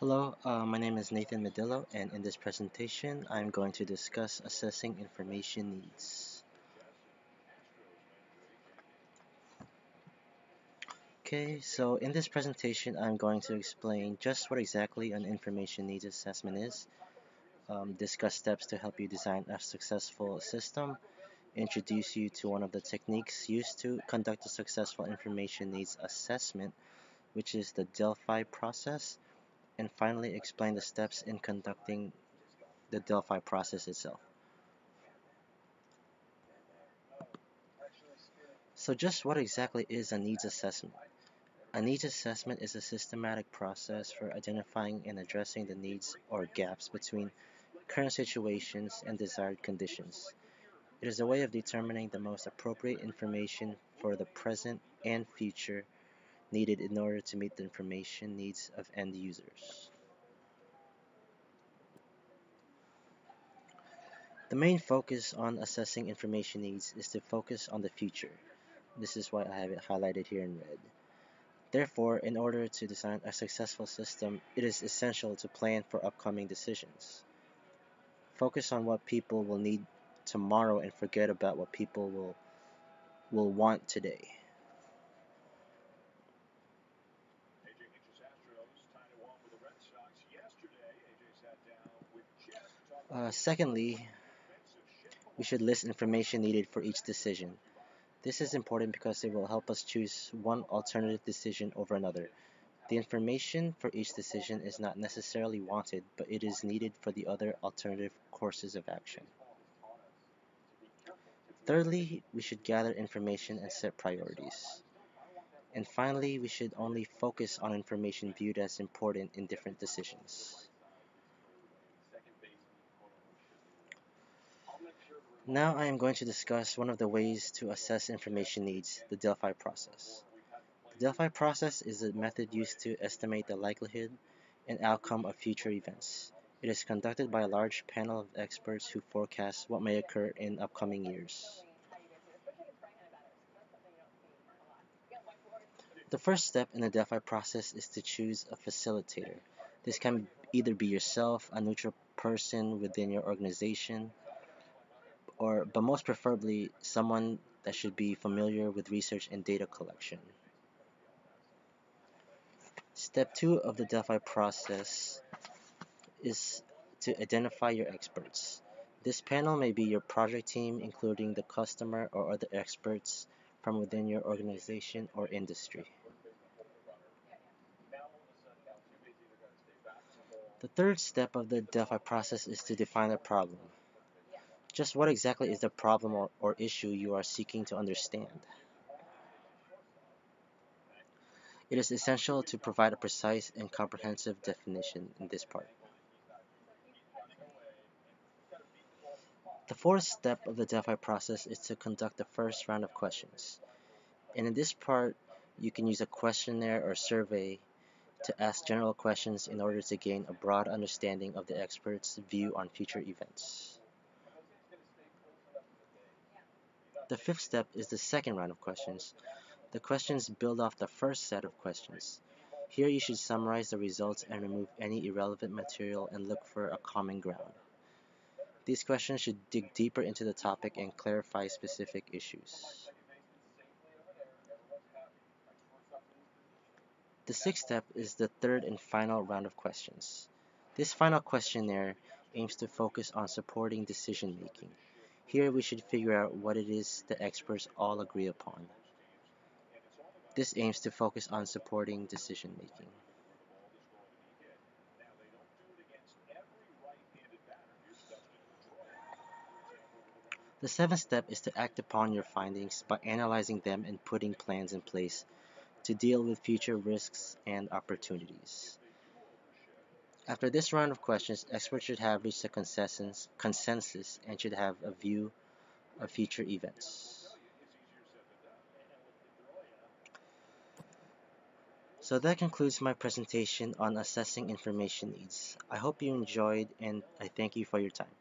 Hello, my name is Nathan Medillo, and in this presentation, I'm going to discuss assessing information needs. Okay, so in this presentation, I'm going to explain just what exactly an information needs assessment is, discuss steps to help you design a successful system, introduce you to one of the techniques used to conduct a successful information needs assessment, which is the Delphi process, and finally explain the steps in conducting the Delphi process itself. So just what exactly is a needs assessment? A needs assessment is a systematic process for identifying and addressing the needs or gaps between current situations and desired conditions. It is a way of determining the most appropriate information for the present and future needed in order to meet the information needs of end users. The main focus on assessing information needs is to focus on the future. This is why I have it highlighted here in red. Therefore, in order to design a successful system, it is essential to plan for upcoming decisions. Focus on what people will need tomorrow and forget about what people will want today. Secondly, we should list information needed for each decision. This is important because it will help us choose one alternative decision over another. The information for each decision is not necessarily wanted, but it is needed for the other alternative courses of action. Thirdly, we should gather information and set priorities. And finally, we should only focus on information viewed as important in different decisions. Now I am going to discuss one of the ways to assess information needs, the Delphi process. The Delphi process is a method used to estimate the likelihood and outcome of future events. It is conducted by a large panel of experts who forecast what may occur in upcoming years. The first step in the Delphi process is to choose a facilitator. This can either be yourself, a neutral person within your organization, but most preferably someone that should be familiar with research and data collection. Step 2 of the Delphi process is to identify your experts. This panel may be your project team, including the customer or other experts from within your organization or industry. The third step of the Delphi process is to define a problem. Just what exactly is the problem or issue you are seeking to understand? It is essential to provide a precise and comprehensive definition in this part. The fourth step of the Delphi process is to conduct the first round of questions. And in this part, you can use a questionnaire or survey to ask general questions in order to gain a broad understanding of the expert's view on future events. The fifth step is the second round of questions. The questions build off the first set of questions. Here you should summarize the results and remove any irrelevant material and look for a common ground. These questions should dig deeper into the topic and clarify specific issues. The sixth step is the third and final round of questions. This final questionnaire aims to focus on supporting decision making. Here we should figure out what it is the experts all agree upon. This aims to focus on supporting decision making. The seventh step is to act upon your findings by analyzing them and putting plans in place to deal with future risks and opportunities. After this round of questions, experts should have reached a consensus and should have a view of future events. So that concludes my presentation on assessing information needs. I hope you enjoyed and I thank you for your time.